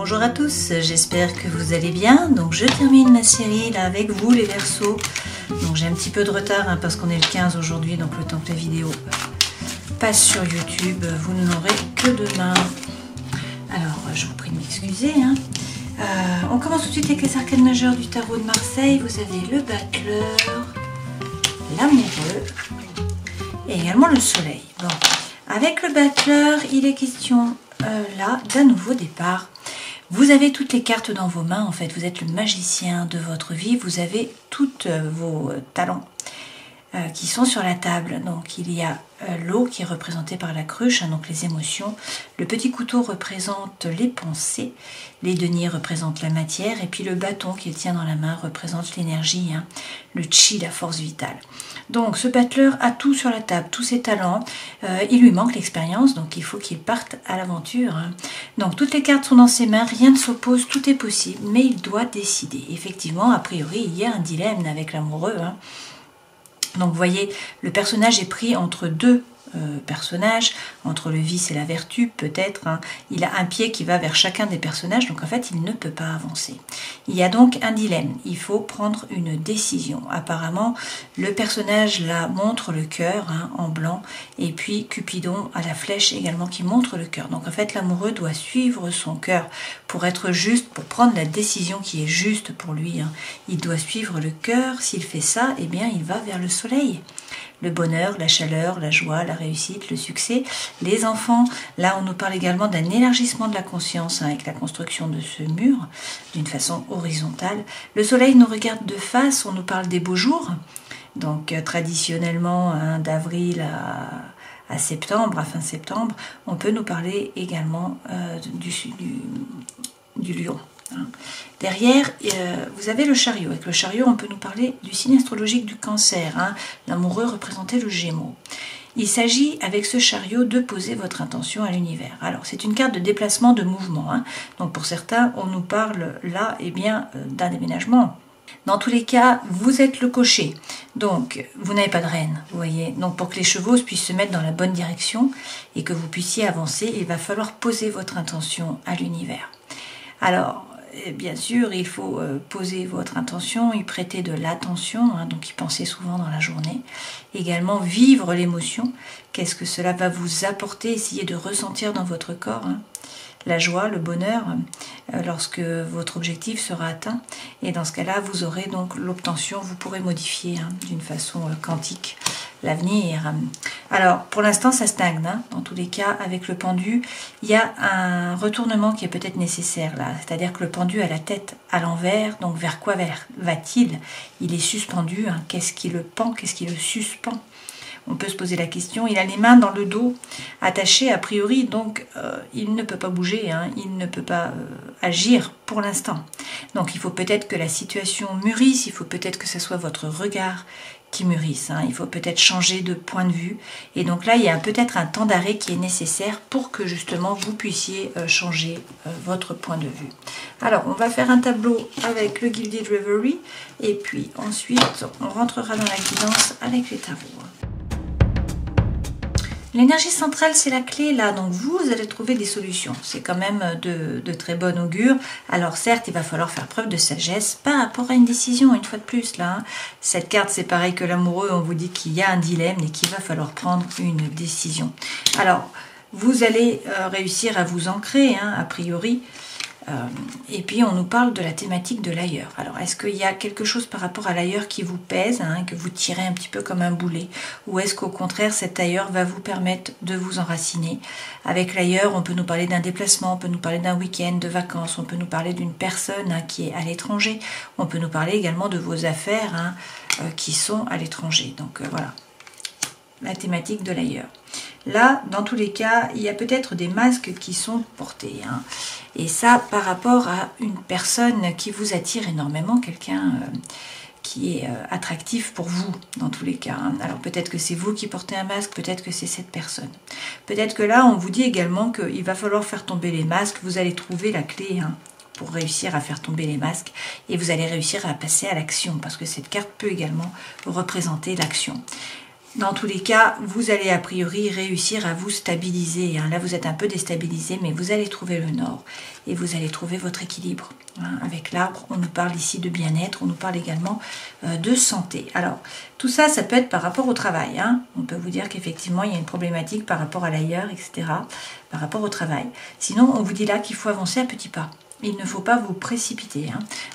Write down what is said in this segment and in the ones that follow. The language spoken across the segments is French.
Bonjour à tous, j'espère que vous allez bien. Donc je termine ma série là avec vous les Verseaux. Donc j'ai un petit peu de retard parce qu'on est le 15 aujourd'hui, donc le temps que la vidéo passe sur YouTube, vous ne l'aurez que demain. Alors je vous prie de m'excuser. On commence tout de suite avec les arcanes majeures du tarot de Marseille. Vous avez le battleur, l'amoureux et également le soleil. Bon, avec le battleur, il est question là d'un nouveau départ. Vous avez toutes les cartes dans vos mains, en fait, vous êtes le magicien de votre vie, vous avez tous vos talents qui sont sur la table. Donc il y a l'eau qui est représentée par la cruche, donc les émotions, le petit couteau représente les pensées, les deniers représentent la matière, et puis le bâton qu'il tient dans la main représente l'énergie, le chi, la force vitale. Donc ce battleur a tout sur la table, tous ses talents, il lui manque l'expérience, donc il faut qu'il parte à l'aventure. Donc toutes les cartes sont dans ses mains, rien ne s'oppose, tout est possible, mais il doit décider. Effectivement, a priori, il y a un dilemme avec l'amoureux. Donc vous voyez, le personnage est pris entre deux personnages, entre le vice et la vertu peut-être. Il a un pied qui va vers chacun des personnages, donc en fait il ne peut pas avancer. Il y a donc un dilemme, il faut prendre une décision. Apparemment le personnage là montre le cœur en blanc, et puis Cupidon a la flèche également qui montre le cœur. Donc en fait l'amoureux doit suivre son cœur pour être juste, pour prendre la décision qui est juste pour lui. Il doit suivre le cœur, s'il fait ça, eh bien il va vers le soleil. Le bonheur, la chaleur, la joie, la réussite, le succès, les enfants. Là, on nous parle également d'un élargissement de la conscience avec la construction de ce mur d'une façon horizontale. Le soleil nous regarde de face, on nous parle des beaux jours. Donc, traditionnellement, d'avril à septembre, à fin septembre, on peut nous parler également du lion. Derrière, vous avez le chariot. Avec le chariot, on peut nous parler du signe astrologique du cancer. L'amoureux représentait le gémeaux. Il s'agit, avec ce chariot, de poser votre intention à l'univers. Alors, c'est une carte de déplacement, de mouvement. Donc, pour certains, on nous parle là, d'un déménagement. Dans tous les cas, vous êtes le cocher. Donc, vous n'avez pas de rêne, vous voyez. Donc, pour que les chevaux puissent se mettre dans la bonne direction et que vous puissiez avancer, il va falloir poser votre intention à l'univers. Alors, bien sûr, il faut poser votre intention, y prêter de l'attention, donc y penser souvent dans la journée. Également, vivre l'émotion. Qu'est-ce que cela va vous apporter? Essayez de ressentir dans votre corps la joie, le bonheur, lorsque votre objectif sera atteint. Et dans ce cas-là, vous aurez donc l'obtention, vous pourrez modifier d'une façon quantique l'avenir. Alors, pour l'instant, ça stagne. Dans tous les cas, avec le pendu, il y a un retournement qui est peut-être nécessaire là. C'est-à-dire que le pendu a la tête à l'envers. Donc, vers quoi va-t-il? Il est suspendu. Qu'est-ce qui le pend? Qu'est-ce qui le suspend? On peut se poser la question. Il a les mains dans le dos, attachées a priori, donc il ne peut pas bouger, il ne peut pas agir pour l'instant. Donc, il faut peut-être que la situation mûrisse, il faut peut-être que ce soit votre regard qui mûrissent. Il faut peut-être changer de point de vue. Et donc là, il y a peut-être un temps d'arrêt qui est nécessaire pour que justement vous puissiez changer votre point de vue. Alors, on va faire un tableau avec le Gilded Reverie et puis ensuite, on rentrera dans la guidance avec les tarots. L'énergie centrale, c'est la clé là, donc vous allez trouver des solutions. C'est quand même de très bon augure. Alors certes, il va falloir faire preuve de sagesse par rapport à une décision, une fois de plus là. Cette carte, c'est pareil que l'amoureux, on vous dit qu'il y a un dilemme et qu'il va falloir prendre une décision. Alors, vous allez réussir à vous ancrer, a priori. Et puis on nous parle de la thématique de l'ailleurs. Alors est-ce qu'il y a quelque chose par rapport à l'ailleurs qui vous pèse, que vous tirez un petit peu comme un boulet, ou est-ce qu'au contraire cet ailleurs va vous permettre de vous enraciner? Avec l'ailleurs, on peut nous parler d'un déplacement, on peut nous parler d'un week-end, de vacances, on peut nous parler d'une personne qui est à l'étranger, on peut nous parler également de vos affaires qui sont à l'étranger. Donc voilà, la thématique de l'ailleurs. Là, dans tous les cas, il y a peut-être des masques qui sont portés. Et ça, par rapport à une personne qui vous attire énormément, quelqu'un qui est attractif pour vous, dans tous les cas. Alors peut-être que c'est vous qui portez un masque, peut-être que c'est cette personne. Peut-être que là, on vous dit également qu'il va falloir faire tomber les masques, vous allez trouver la clé pour réussir à faire tomber les masques, et vous allez réussir à passer à l'action, parce que cette carte peut également représenter l'action. Dans tous les cas, vous allez a priori réussir à vous stabiliser. Là, vous êtes un peu déstabilisé, mais vous allez trouver le nord et vous allez trouver votre équilibre. Avec l'arbre, on nous parle ici de bien-être, on nous parle également de santé. Alors, tout ça, ça peut être par rapport au travail. On peut vous dire qu'effectivement, il y a une problématique par rapport à l'ailleurs, etc., par rapport au travail. Sinon, on vous dit là qu'il faut avancer à petits pas. Il ne faut pas vous précipiter.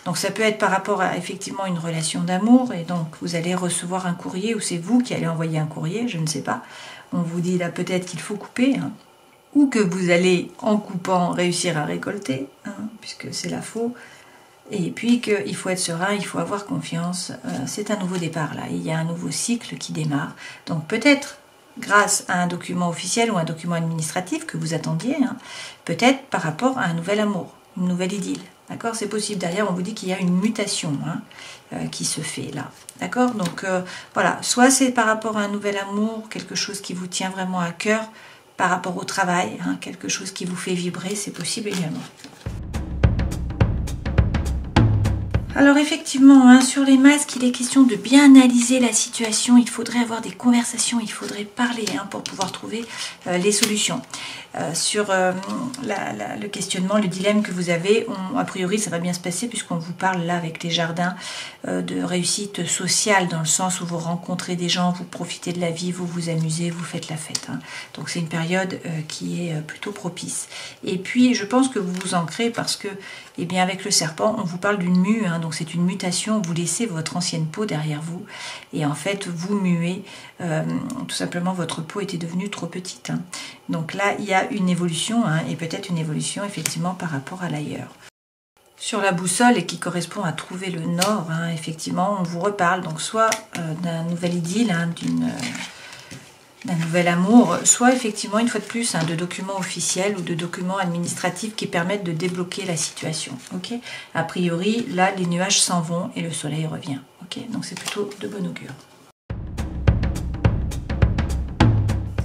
Donc ça peut être par rapport à effectivement une relation d'amour et donc vous allez recevoir un courrier ou c'est vous qui allez envoyer un courrier, je ne sais pas. On vous dit là peut-être qu'il faut couper ou que vous allez en coupant réussir à récolter puisque c'est la faux. Et puis qu'il faut être serein, il faut avoir confiance. C'est un nouveau départ là, il y a un nouveau cycle qui démarre. Donc peut-être grâce à un document officiel ou un document administratif que vous attendiez, peut-être par rapport à un nouvel amour. Une nouvelle idylle, d'accord, c'est possible. Derrière, on vous dit qu'il y a une mutation qui se fait là, d'accord. Donc voilà, soit c'est par rapport à un nouvel amour, quelque chose qui vous tient vraiment à cœur, par rapport au travail, quelque chose qui vous fait vibrer, c'est possible également. Alors effectivement, sur les masques, il est question de bien analyser la situation. Il faudrait avoir des conversations, il faudrait parler pour pouvoir trouver les solutions. Sur le questionnement, le dilemme que vous avez, a priori ça va bien se passer puisqu'on vous parle là avec les jardins de réussite sociale dans le sens où vous rencontrez des gens, vous profitez de la vie, vous vous amusez, vous faites la fête. Donc c'est une période qui est plutôt propice. Et puis je pense que vous vous ancrez parce que bien avec le serpent, on vous parle d'une mue, donc c'est une mutation, vous laissez votre ancienne peau derrière vous et en fait vous muez, tout simplement votre peau était devenue trop petite. Donc là il y a une évolution et peut-être une évolution effectivement par rapport à l'ailleurs. Sur la boussole et qui correspond à trouver le nord, effectivement on vous reparle donc soit d'un nouvel idylle, d'un nouvel amour, soit effectivement une fois de plus de documents officiels ou de documents administratifs qui permettent de débloquer la situation. A priori, là les nuages s'en vont et le soleil revient. Donc c'est plutôt de bon augure.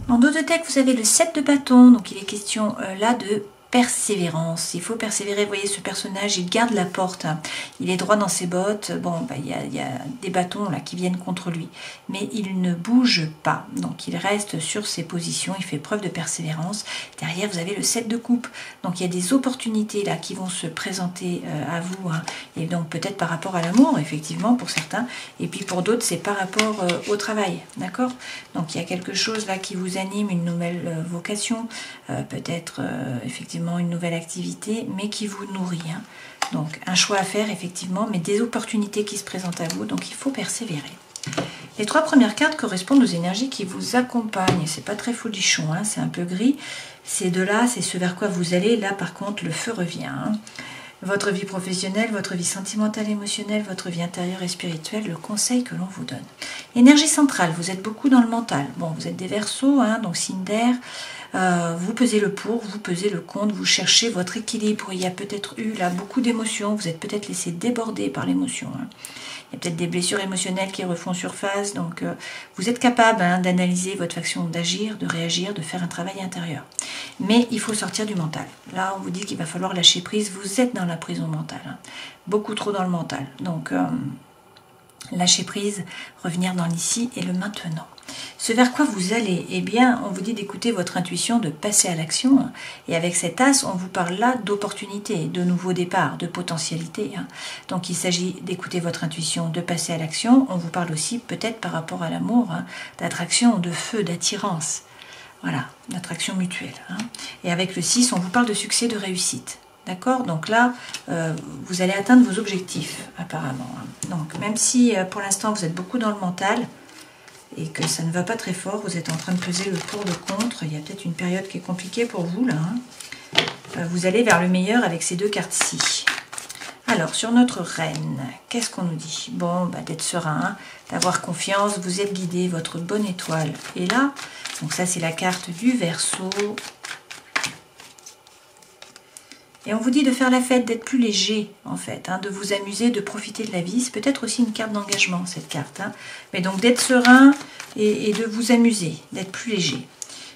En dos de deck, vous avez le 7 de bâton, donc il est question là de persévérance. Il faut persévérer. Vous voyez ce personnage, il garde la porte, il est droit dans ses bottes. Bon, il y a des bâtons là qui viennent contre lui, mais il ne bouge pas. Donc il reste sur ses positions, il fait preuve de persévérance. Derrière, vous avez le 7 de coupe. Donc il y a des opportunités là qui vont se présenter à vous, et donc peut-être par rapport à l'amour, effectivement, pour certains, et puis pour d'autres, c'est par rapport au travail, d'accord? Donc il y a quelque chose là qui vous anime, une nouvelle vocation, peut-être effectivement une nouvelle activité, mais qui vous nourrit. Donc un choix à faire effectivement, mais des opportunités qui se présentent à vous, donc il faut persévérer. Les 3 premières cartes correspondent aux énergies qui vous accompagnent. C'est pas très folichon, c'est un peu gris. C'est de là, c'est ce vers quoi vous allez. Là par contre, le feu revient. Votre vie professionnelle, votre vie sentimentale, émotionnelle, votre vie intérieure et spirituelle, le conseil que l'on vous donne. Énergie centrale, vous êtes beaucoup dans le mental. Bon, vous êtes des Verseaux, donc signe d'air. Vous pesez le pour, vous pesez le contre, vous cherchez votre équilibre. Il y a peut-être eu là beaucoup d'émotions, vous êtes peut-être laissé déborder par l'émotion. Il y a peut-être des blessures émotionnelles qui refont surface, donc vous êtes capable d'analyser votre façon d'agir, de réagir, de faire un travail intérieur. Mais il faut sortir du mental. Là, on vous dit qu'il va falloir lâcher prise, vous êtes dans la prison mentale, beaucoup trop dans le mental. Donc, lâcher prise, revenir dans l'ici et le maintenant. Ce vers quoi vous allez, on vous dit d'écouter votre intuition, de passer à l'action. Et avec cet as, on vous parle là d'opportunités, de nouveaux départs, de potentialités. Donc il s'agit d'écouter votre intuition, de passer à l'action. On vous parle aussi peut-être par rapport à l'amour, d'attraction, de feu, d'attirance. Voilà, d'attraction mutuelle. Et avec le 6, on vous parle de succès, de réussite. D'accord? Donc là, vous allez atteindre vos objectifs, apparemment. Donc même si pour l'instant vous êtes beaucoup dans le mental, et que ça ne va pas très fort, vous êtes en train de peser le pour, le contre, il y a peut-être une période qui est compliquée pour vous là. Vous allez vers le meilleur avec ces 2 cartes-ci. Alors, sur notre reine, qu'est-ce qu'on nous dit? Bon, d'être serein, d'avoir confiance, vous êtes guidé, votre bonne étoile est là. Donc ça, c'est la carte du Verseau. Et on vous dit de faire la fête, d'être plus léger, en fait, de vous amuser, de profiter de la vie. C'est peut-être aussi une carte d'engagement, cette carte. Mais donc d'être serein et de vous amuser, d'être plus léger.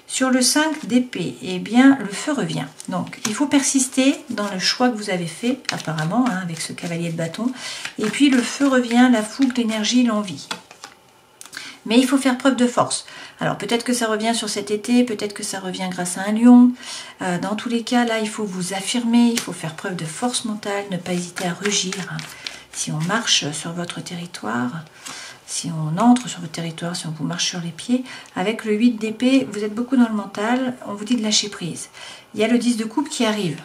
Sur le 5 d'épée, le feu revient. Donc, il faut persister dans le choix que vous avez fait, apparemment, avec ce cavalier de bâton. Et puis, le feu revient, la fougue, l'énergie, l'envie. Mais il faut faire preuve de force. Alors peut-être que ça revient sur cet été, peut-être que ça revient grâce à un lion. Dans tous les cas, là, il faut vous affirmer, il faut faire preuve de force mentale, ne pas hésiter à rugir. Si on marche sur votre territoire, si on entre sur votre territoire, si on vous marche sur les pieds, avec le 8 d'épée, vous êtes beaucoup dans le mental, on vous dit de lâcher prise. Il y a le 10 de coupe qui arrive.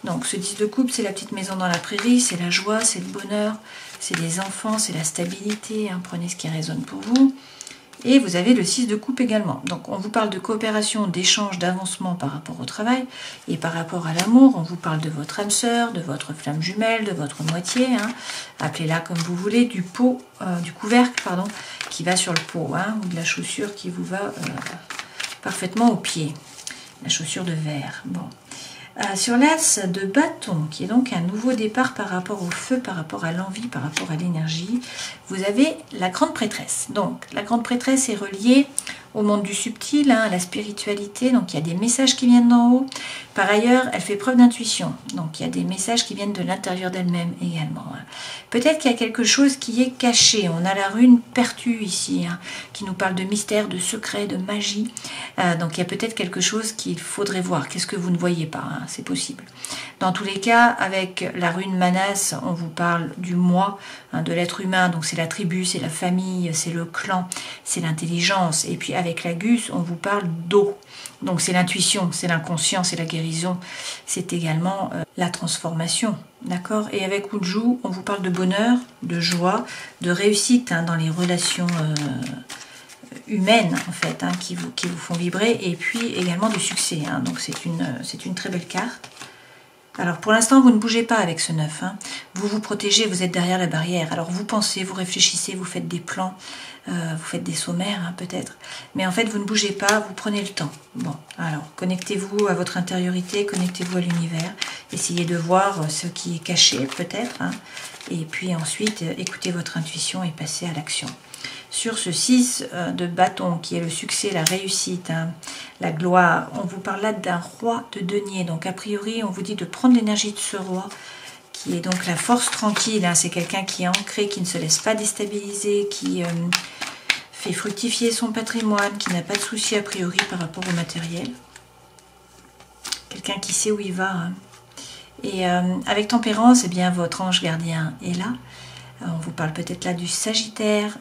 Donc ce 10 de coupe, c'est la petite maison dans la prairie, c'est la joie, c'est le bonheur, c'est les enfants, c'est la stabilité. Prenez ce qui résonne pour vous. Et vous avez le 6 de coupe également. Donc on vous parle de coopération, d'échange, d'avancement par rapport au travail. Et par rapport à l'amour, on vous parle de votre âme sœur, de votre flamme jumelle, de votre moitié. Appelez-la comme vous voulez, du couvercle, pardon, qui va sur le pot, ou de la chaussure qui vous va parfaitement au pied. La chaussure de verre. Bon. Sur l'as de bâton, qui est donc un nouveau départ par rapport au feu, par rapport à l'envie, par rapport à l'énergie, vous avez la grande prêtresse. Donc la grande prêtresse est reliée au monde du subtil, à la spiritualité, donc il y a des messages qui viennent d'en haut. Par ailleurs, elle fait preuve d'intuition, donc il y a des messages qui viennent de l'intérieur d'elle-même également. Peut-être qu'il y a quelque chose qui est caché. On a la rune Pertu ici, qui nous parle de mystère, de secret, de magie. Donc il y a peut-être quelque chose qu'il faudrait voir. Qu'est-ce que vous ne voyez pas? C'est possible. Dans tous les cas, avec la rune Manas, on vous parle du moi, de l'être humain. Donc c'est la tribu, c'est la famille, c'est le clan, c'est l'intelligence. Et puis avec la Gus, on vous parle d'eau. Donc c'est l'intuition, c'est l'inconscient, c'est la guérison, c'est également la transformation, d'accord? Et avec Uju, on vous parle de bonheur, de joie, de réussite dans les relations humaines en fait, qui vous font vibrer, et puis également du succès. Donc c'est une très belle carte. Alors pour l'instant vous ne bougez pas avec ce 9, vous vous protégez, vous êtes derrière la barrière. Alors vous pensez, vous réfléchissez, vous faites des plans, vous faites des sommaires peut-être, mais en fait vous ne bougez pas, vous prenez le temps. Bon, alors connectez-vous à votre intériorité, connectez-vous à l'univers, essayez de voir ce qui est caché peut-être, et puis ensuite écoutez votre intuition et passez à l'action. Sur ce 6 de bâton qui est le succès, la réussite, la gloire, on vous parle là d'un roi de denier. Donc a priori on vous dit de prendre l'énergie de ce roi qui est donc la force tranquille. C'est quelqu'un qui est ancré, qui ne se laisse pas déstabiliser, qui fait fructifier son patrimoine, qui n'a pas de soucis a priori par rapport au matériel. Quelqu'un qui sait où il va. Et avec tempérance, eh bien, votre ange gardien est là. On vous parle peut-être là du Sagittaire.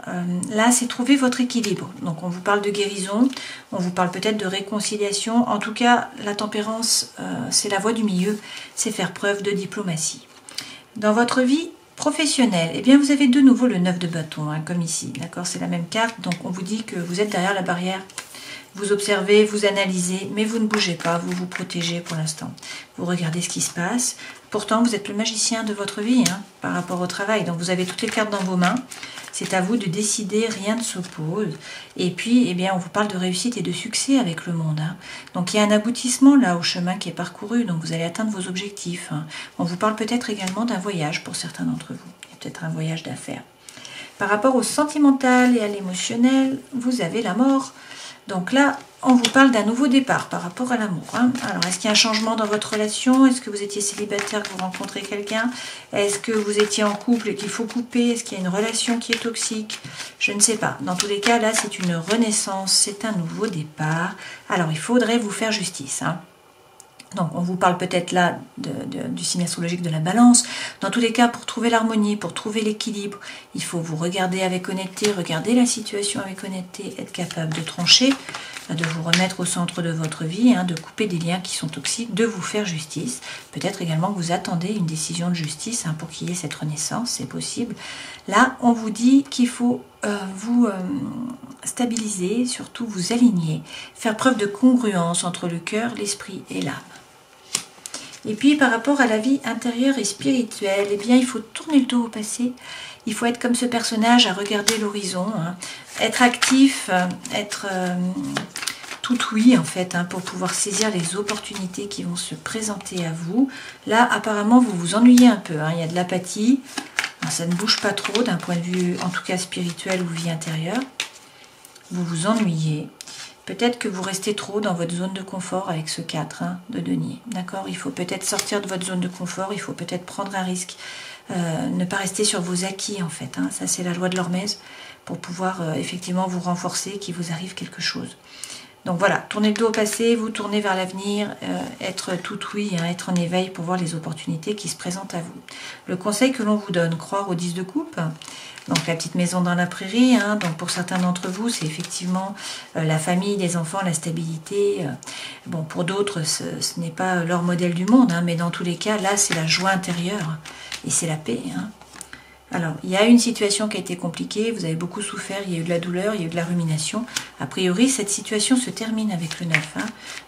Là, c'est trouver votre équilibre. Donc, on vous parle de guérison. On vous parle peut-être de réconciliation. En tout cas, la tempérance, c'est la voie du milieu. C'est faire preuve de diplomatie. Dans votre vie professionnelle, eh bien, vous avez de nouveau le 9 de bâton, comme ici. D'accord, c'est la même carte. Donc, on vous dit que vous êtes derrière la barrière. Vous observez, vous analysez, mais vous ne bougez pas, vous vous protégez pour l'instant. Vous regardez ce qui se passe. Pourtant, vous êtes le magicien de votre vie par rapport au travail. Donc, vous avez toutes les cartes dans vos mains. C'est à vous de décider, rien ne s'oppose. Et puis, eh bien, on vous parle de réussite et de succès avec le monde. Donc, il y a un aboutissement là au chemin qui est parcouru. Donc, vous allez atteindre vos objectifs. On vous parle peut-être également d'un voyage pour certains d'entre vous. Il y a peut-être un voyage d'affaires. Par rapport au sentimental et à l'émotionnel, vous avez la mort. Donc là, on vous parle d'un nouveau départ par rapport à l'amour. Alors, est-ce qu'il y a un changement dans votre relation? Est-ce que vous étiez célibataire, que vous rencontrez quelqu'un? Est-ce que vous étiez en couple et qu'il faut couper? Est-ce qu'il y a une relation qui est toxique? Je ne sais pas. Dans tous les cas, là, c'est une renaissance, c'est un nouveau départ. Alors, il faudrait vous faire justice. Donc, on vous parle peut-être là du signe astrologique de la balance. Dans tous les cas, pour trouver l'harmonie, pour trouver l'équilibre, il faut vous regarder avec honnêteté, regarder la situation avec honnêteté, être capable de trancher, de vous remettre au centre de votre vie, de couper des liens qui sont toxiques, de vous faire justice. Peut-être également que vous attendez une décision de justice pour qu'il y ait cette renaissance, c'est possible. Là, on vous dit qu'il faut vous stabiliser, surtout vous aligner, faire preuve de congruence entre le cœur, l'esprit et l'âme. Et puis par rapport à la vie intérieure et spirituelle, eh bien il faut tourner le dos au passé, il faut être comme ce personnage à regarder l'horizon, être actif, être tout oui en fait, pour pouvoir saisir les opportunités qui vont se présenter à vous. Là apparemment vous vous ennuyez un peu, il y a de l'apathie, ça ne bouge pas trop d'un point de vue en tout cas spirituel ou vie intérieure, vous vous ennuyez. Peut-être que vous restez trop dans votre zone de confort avec ce 4 de denier. D'accord? Il faut peut-être sortir de votre zone de confort, il faut peut-être prendre un risque. Ne pas rester sur vos acquis en fait. Ça c'est la loi de l'Hormèse. pour pouvoir effectivement vous renforcer, qu'il vous arrive quelque chose. Donc voilà, tournez le dos au passé, vous tournez vers l'avenir, être tout oui, hein, être en éveil pour voir les opportunités qui se présentent à vous. Le conseil que l'on vous donne, croire au 10 de coupe, donc la petite maison dans la prairie, hein, donc pour certains d'entre vous, c'est effectivement la famille, les enfants, la stabilité. Bon, pour d'autres, ce n'est pas leur modèle du monde, hein, mais dans tous les cas, là, c'est la joie intérieure et c'est la paix, hein. Alors, il y a une situation qui a été compliquée, vous avez beaucoup souffert, il y a eu de la douleur, il y a eu de la rumination. A priori, cette situation se termine avec le 9. Hein.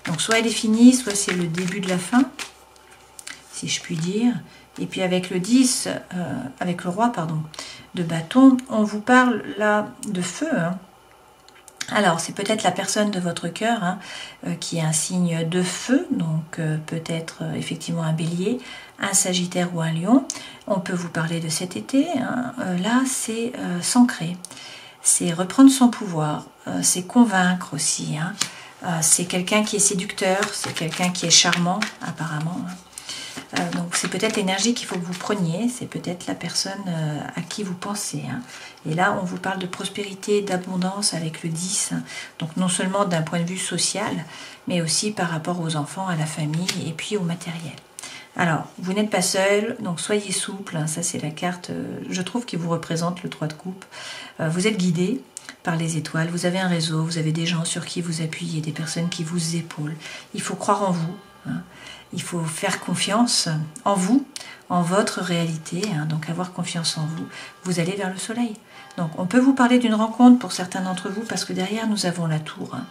Donc, soit elle est finie, soit c'est le début de la fin, si je puis dire. Et puis avec le 10, avec le roi, pardon, de bâton, on vous parle là de feu. Hein. Alors, c'est peut-être la personne de votre cœur hein, qui est un signe de feu, donc peut-être effectivement un bélier, un sagittaire ou un lion. On peut vous parler de cet été. Hein. Là, c'est s'ancrer, c'est reprendre son pouvoir, c'est convaincre aussi. Hein. C'est quelqu'un qui est séducteur, c'est quelqu'un qui est charmant, apparemment. Hein. Donc c'est peut-être l'énergie qu'il faut que vous preniez, c'est peut-être la personne à qui vous pensez. Hein. Et là, on vous parle de prospérité, d'abondance avec le 10. Hein. Donc non seulement d'un point de vue social, mais aussi par rapport aux enfants, à la famille et puis au matériel. Alors, vous n'êtes pas seul, donc soyez souple. Hein. Ça, c'est la carte, je trouve, qui vous représente le 3 de coupe. Vous êtes guidé par les étoiles, vous avez un réseau, vous avez des gens sur qui vous appuyez, des personnes qui vous épaulent. Il faut croire en vous. Hein. Il faut faire confiance en vous, en votre réalité, hein, donc avoir confiance en vous. Vous allez vers le soleil. Donc on peut vous parler d'une rencontre pour certains d'entre vous parce que derrière nous avons la tour. Hein.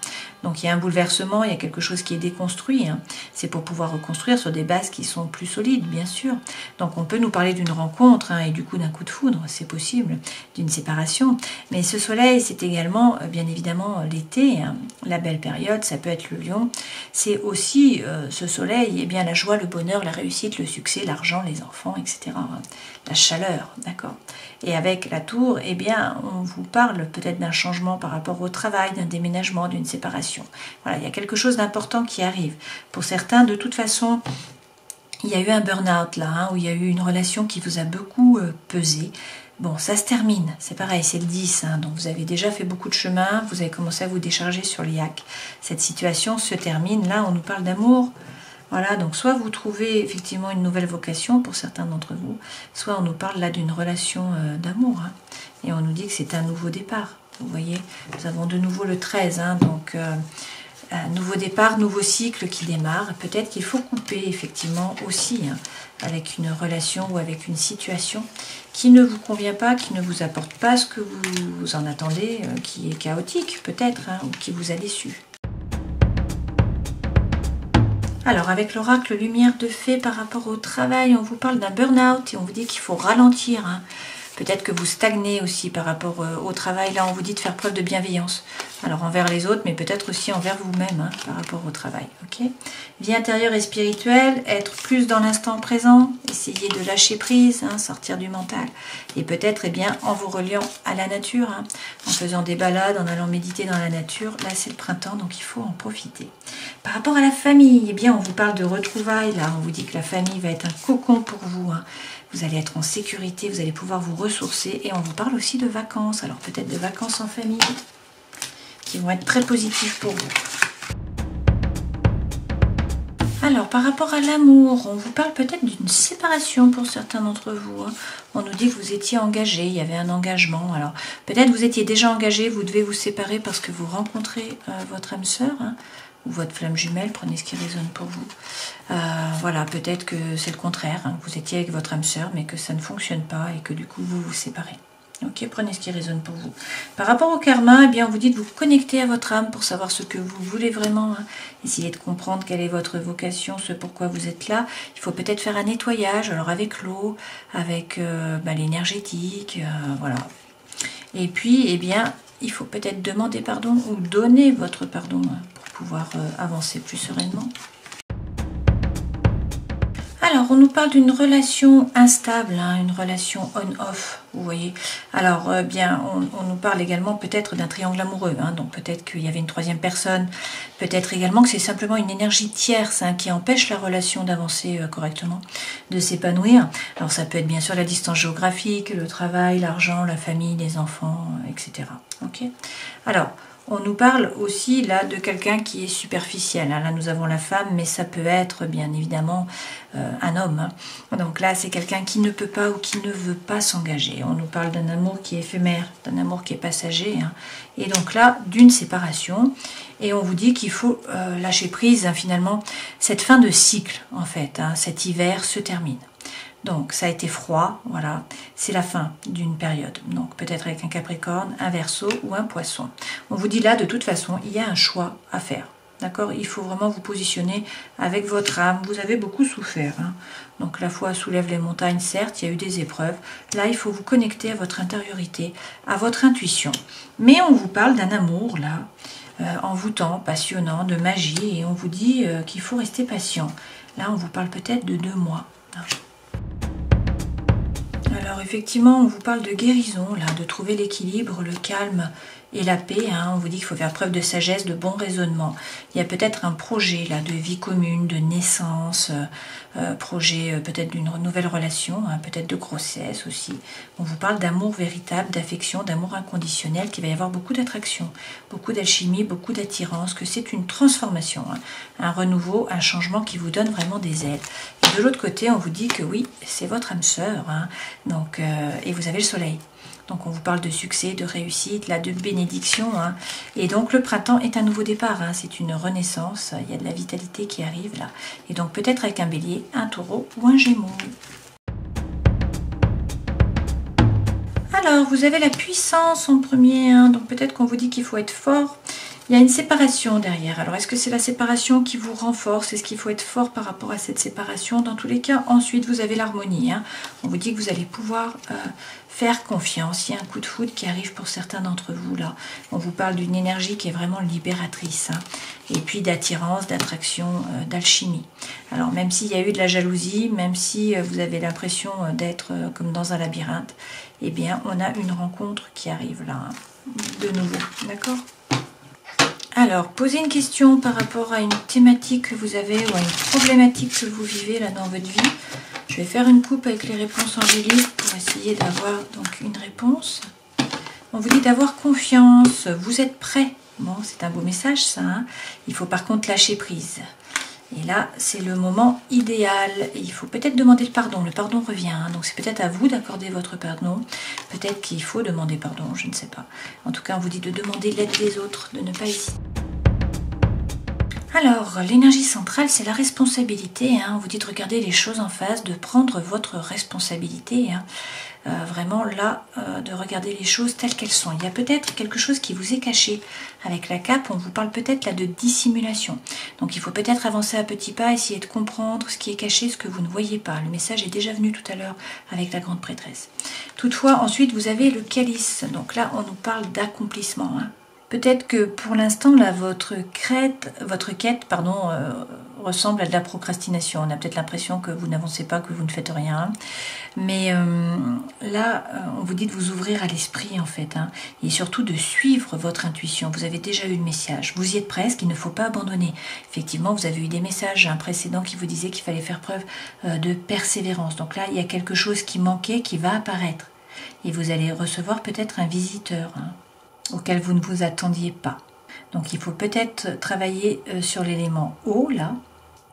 Donc il y a un bouleversement, il y a quelque chose qui est déconstruit. Hein. C'est pour pouvoir reconstruire sur des bases qui sont plus solides, bien sûr. Donc on peut nous parler d'une rencontre hein, et du coup d'un coup de foudre, c'est possible, d'une séparation. Mais ce soleil, c'est également, bien évidemment, l'été, hein, la belle période, ça peut être le lion. C'est aussi ce soleil, eh bien, la joie, le bonheur, la réussite, le succès, l'argent, les enfants, etc. Hein. La chaleur, d'accord. Et avec la tour, eh bien, on vous parle peut-être d'un changement par rapport au travail, d'un déménagement, d'une séparation. Voilà, il y a quelque chose d'important qui arrive. Pour certains, de toute façon, il y a eu un burn-out là, hein, où il y a eu une relation qui vous a beaucoup pesé. Bon, ça se termine, c'est pareil, c'est le 10, hein, donc vous avez déjà fait beaucoup de chemin, vous avez commencé à vous décharger sur l'IAC. Cette situation se termine, là on nous parle d'amour. Voilà, donc soit vous trouvez effectivement une nouvelle vocation pour certains d'entre vous, soit on nous parle là d'une relation d'amour. Hein, et on nous dit que c'est un nouveau départ. Vous voyez, nous avons de nouveau le 13, hein, donc un nouveau départ, nouveau cycle qui démarre. Peut-être qu'il faut couper effectivement aussi hein, avec une relation ou avec une situation qui ne vous convient pas, qui ne vous apporte pas ce que vous en attendez, qui est chaotique peut-être, hein, ou qui vous a déçu. Alors, avec l'oracle Lumière de Fée par rapport au travail, on vous parle d'un burn-out et on vous dit qu'il faut ralentir. Hein. Peut-être que vous stagnez aussi par rapport au travail. Là, on vous dit de faire preuve de bienveillance. Alors, envers les autres, mais peut-être aussi envers vous-même hein, par rapport au travail. Okay, vie intérieure et spirituelle, être plus dans l'instant présent, essayer de lâcher prise, hein, sortir du mental. Et peut-être eh bien, en vous reliant à la nature, hein, en faisant des balades, en allant méditer dans la nature. Là, c'est le printemps, donc il faut en profiter. Par rapport à la famille, eh bien, on vous parle de retrouvailles. Là, on vous dit que la famille va être un cocon pour vous. Hein. Vous allez être en sécurité, vous allez pouvoir vous ressourcer. Et on vous parle aussi de vacances. Alors, peut-être de vacances en famille qui vont être très positives pour vous. Alors, par rapport à l'amour, on vous parle peut-être d'une séparation pour certains d'entre vous. Hein. On nous dit que vous étiez engagé, il y avait un engagement. Alors, peut-être vous étiez déjà engagé, vous devez vous séparer parce que vous rencontrez votre âme sœur, hein, ou votre flamme jumelle, prenez ce qui résonne pour vous. Voilà, peut-être que c'est le contraire, hein, vous étiez avec votre âme sœur, mais que ça ne fonctionne pas et que du coup, vous vous séparez. Ok, prenez ce qui résonne pour vous. Par rapport au karma, eh bien, on vous dit de vous connecter à votre âme pour savoir ce que vous voulez vraiment. Hein. Essayez de comprendre quelle est votre vocation, ce pourquoi vous êtes là. Il faut peut-être faire un nettoyage, alors avec l'eau, avec l'énergétique, voilà. Et puis, eh bien, il faut peut-être demander pardon ou donner votre pardon hein, pour pouvoir avancer plus sereinement. Alors, on nous parle d'une relation instable, hein, une relation on-off, vous voyez. Alors, bien, on nous parle également peut-être d'un triangle amoureux, hein, donc peut-être qu'il y avait une troisième personne, peut-être également que c'est simplement une énergie tierce hein, qui empêche la relation d'avancer correctement, de s'épanouir. Alors, ça peut être bien sûr la distance géographique, le travail, l'argent, la famille, les enfants, etc. Ok. Alors, on nous parle aussi là de quelqu'un qui est superficiel. Là, nous avons la femme, mais ça peut être bien évidemment un homme. Hein. Donc là, c'est quelqu'un qui ne peut pas ou qui ne veut pas s'engager. On nous parle d'un amour qui est éphémère, d'un amour qui est passager. Hein. Et donc là, d'une séparation. Et on vous dit qu'il faut lâcher prise, hein, finalement. Cette fin de cycle, en fait, hein, cet hiver se termine. Donc, ça a été froid, voilà, c'est la fin d'une période. Donc, peut-être avec un Capricorne, un Verseau ou un Poisson. On vous dit là, de toute façon, il y a un choix à faire. D'accord? Il faut vraiment vous positionner avec votre âme. Vous avez beaucoup souffert. Hein. Donc, la foi soulève les montagnes, certes, il y a eu des épreuves. Là, il faut vous connecter à votre intériorité, à votre intuition. Mais on vous parle d'un amour, là, envoûtant, passionnant, de magie. Et on vous dit qu'il faut rester patient. Là, on vous parle peut-être de 2 mois. Hein. Alors effectivement, on vous parle de guérison, là, de trouver l'équilibre, le calme et la paix. Hein. On vous dit qu'il faut faire preuve de sagesse, de bon raisonnement. Il y a peut-être un projet là de vie commune, de naissance, projet peut-être d'une nouvelle relation, hein, peut-être de grossesse aussi. On vous parle d'amour véritable, d'affection, d'amour inconditionnel, qu'il va y avoir beaucoup d'attraction, beaucoup d'alchimie, beaucoup d'attirance, que c'est une transformation, hein, un renouveau, un changement qui vous donne vraiment des ailes. Et de l'autre côté, on vous dit que oui, c'est votre âme sœur, hein, donc, et vous avez le soleil. Donc on vous parle de succès, de réussite, là, de bénédiction. Hein. Et donc le printemps est un nouveau départ, hein. C'est une renaissance, il y a de la vitalité qui arrive là. Et donc peut-être avec un bélier, un taureau ou un gémeau. Alors vous avez la puissance en premier, hein. Donc peut-être qu'on vous dit qu'il faut être fort. Il y a une séparation derrière. Alors, est-ce que c'est la séparation qui vous renforce? Est-ce qu'il faut être fort par rapport à cette séparation? Dans tous les cas, ensuite, vous avez l'harmonie. Hein. On vous dit que vous allez pouvoir faire confiance. Il y a un coup de foudre qui arrive pour certains d'entre vous, là. On vous parle d'une énergie qui est vraiment libératrice. Hein. Et puis d'attirance, d'attraction, d'alchimie. Alors, même s'il y a eu de la jalousie, même si vous avez l'impression d'être comme dans un labyrinthe, eh bien, on a une rencontre qui arrive là, hein, de nouveau. D'accord ? Alors, posez une question par rapport à une thématique que vous avez ou à une problématique que vous vivez là dans votre vie. Je vais faire une coupe avec les réponses angéliques pour essayer d'avoir donc une réponse. On vous dit d'avoir confiance, vous êtes prêt. Bon, c'est un beau message ça. Hein. Il faut par contre lâcher prise. Et là, c'est le moment idéal. Et il faut peut-être demander le pardon. Le pardon revient. Hein. Donc, c'est peut-être à vous d'accorder votre pardon. Peut-être qu'il faut demander pardon, je ne sais pas. En tout cas, on vous dit de demander l'aide des autres, de ne pas hésiter. Alors, l'énergie centrale, c'est la responsabilité. Hein. On vous dit de regarder les choses en face, de prendre votre responsabilité. Hein. Vraiment là, de regarder les choses telles qu'elles sont. Il y a peut-être quelque chose qui vous est caché. Avec la cape, on vous parle peut-être là de dissimulation. Donc il faut peut-être avancer à petits pas, essayer de comprendre ce qui est caché, ce que vous ne voyez pas. Le message est déjà venu tout à l'heure avec la grande prêtresse. Toutefois, ensuite, vous avez le calice. Donc là, on nous parle d'accomplissement. Hein. Peut-être que pour l'instant, là, votre quête, ressemble à de la procrastination. On a peut-être l'impression que vous n'avancez pas, que vous ne faites rien. Mais là, on vous dit de vous ouvrir à l'esprit, en fait. Hein, et surtout de suivre votre intuition. Vous avez déjà eu le message. Vous y êtes presque, il ne faut pas abandonner. Effectivement, vous avez eu des messages précédents qui vous disaient qu'il fallait faire preuve de persévérance. Donc là, il y a quelque chose qui manquait, qui va apparaître. Et vous allez recevoir peut-être un visiteur, hein, auquel vous ne vous attendiez pas. Donc il faut peut-être travailler sur l'élément eau, là,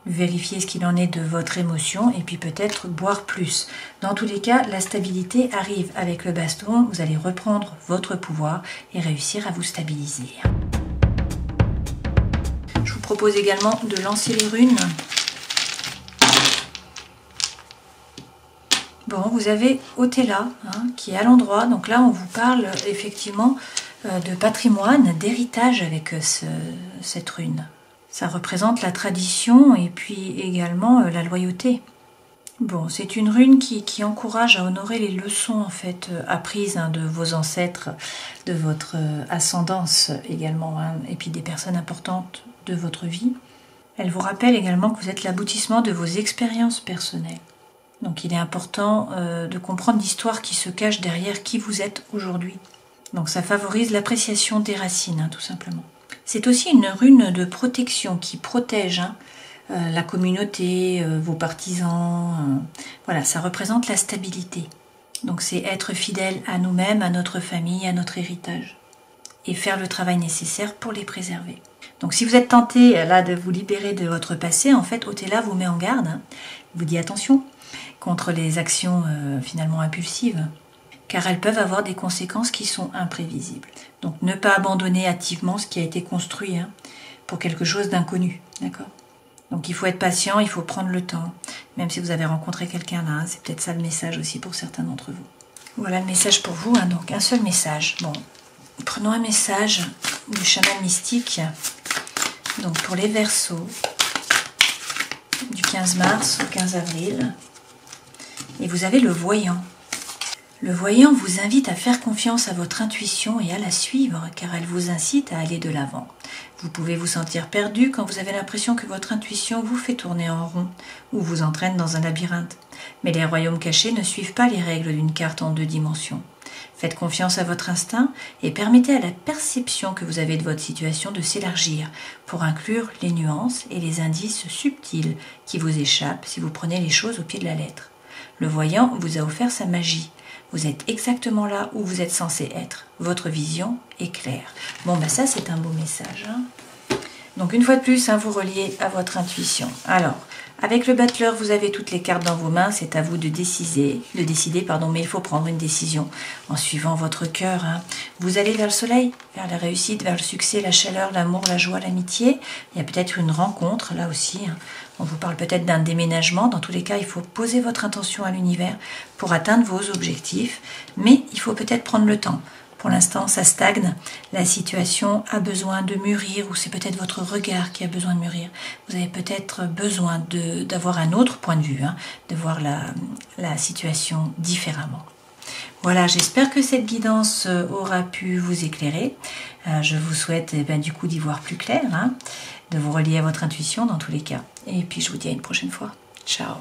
vérifier ce qu'il en est de votre émotion et puis peut-être boire plus. Dans tous les cas, la stabilité arrive avec le baston, vous allez reprendre votre pouvoir et réussir à vous stabiliser. Je vous propose également de lancer les runes. Bon, vous avez Otella, hein, qui est à l'endroit, donc là on vous parle effectivement de patrimoine, d'héritage avec cette rune. Ça représente la tradition et puis également la loyauté. Bon, c'est une rune qui encourage à honorer les leçons en fait apprises, hein, de vos ancêtres, de votre ascendance également, hein, et puis des personnes importantes de votre vie. Elle vous rappelle également que vous êtes l'aboutissement de vos expériences personnelles. Donc il est important de comprendre l'histoire qui se cache derrière qui vous êtes aujourd'hui. Donc ça favorise l'appréciation des racines, hein, tout simplement. C'est aussi une rune de protection qui protège la communauté, vos partisans. Voilà, ça représente la stabilité. Donc c'est être fidèle à nous-mêmes, à notre famille, à notre héritage. Et faire le travail nécessaire pour les préserver. Donc si vous êtes tenté là de vous libérer de votre passé, en fait, Othéla vous met en garde, hein, vous dit attention contre les actions finalement impulsives, car elles peuvent avoir des conséquences qui sont imprévisibles. Donc ne pas abandonner hâtivement ce qui a été construit pour quelque chose d'inconnu, d'accord? Donc il faut être patient, il faut prendre le temps, même si vous avez rencontré quelqu'un là, c'est peut-être ça le message aussi pour certains d'entre vous. Voilà le message pour vous, hein, donc un seul message. Bon, prenons un message du chaman mystique, donc pour les Verseaux, du 15 mars au 15 avril, et vous avez le voyant. Le voyant vous invite à faire confiance à votre intuition et à la suivre, car elle vous incite à aller de l'avant. Vous pouvez vous sentir perdu quand vous avez l'impression que votre intuition vous fait tourner en rond ou vous entraîne dans un labyrinthe. Mais les royaumes cachés ne suivent pas les règles d'une carte en 2 dimensions. Faites confiance à votre instinct et permettez à la perception que vous avez de votre situation de s'élargir pour inclure les nuances et les indices subtils qui vous échappent si vous prenez les choses au pied de la lettre. Le voyant vous a offert sa magie. Vous êtes exactement là où vous êtes censé être. Votre vision est claire. Bon, ben ça, c'est un beau message. Hein. Donc, une fois de plus, vous reliez à votre intuition. Alors, avec le battleur, vous avez toutes les cartes dans vos mains. C'est à vous de décider, mais il faut prendre une décision en suivant votre cœur. Hein. Vous allez vers le soleil, vers la réussite, vers le succès, la chaleur, l'amour, la joie, l'amitié. Il y a peut-être une rencontre, là aussi. Hein. On vous parle peut-être d'un déménagement. Dans tous les cas, il faut poser votre intention à l'univers pour atteindre vos objectifs. Mais il faut peut-être prendre le temps. Pour l'instant, ça stagne. La situation a besoin de mûrir ou c'est peut-être votre regard qui a besoin de mûrir. Vous avez peut-être besoin d'avoir un autre point de vue, hein, de voir la situation différemment. Voilà, j'espère que cette guidance aura pu vous éclairer. Je vous souhaite du coup d'y voir plus clair, hein, de vous relier à votre intuition dans tous les cas. Et puis je vous dis à une prochaine fois. Ciao.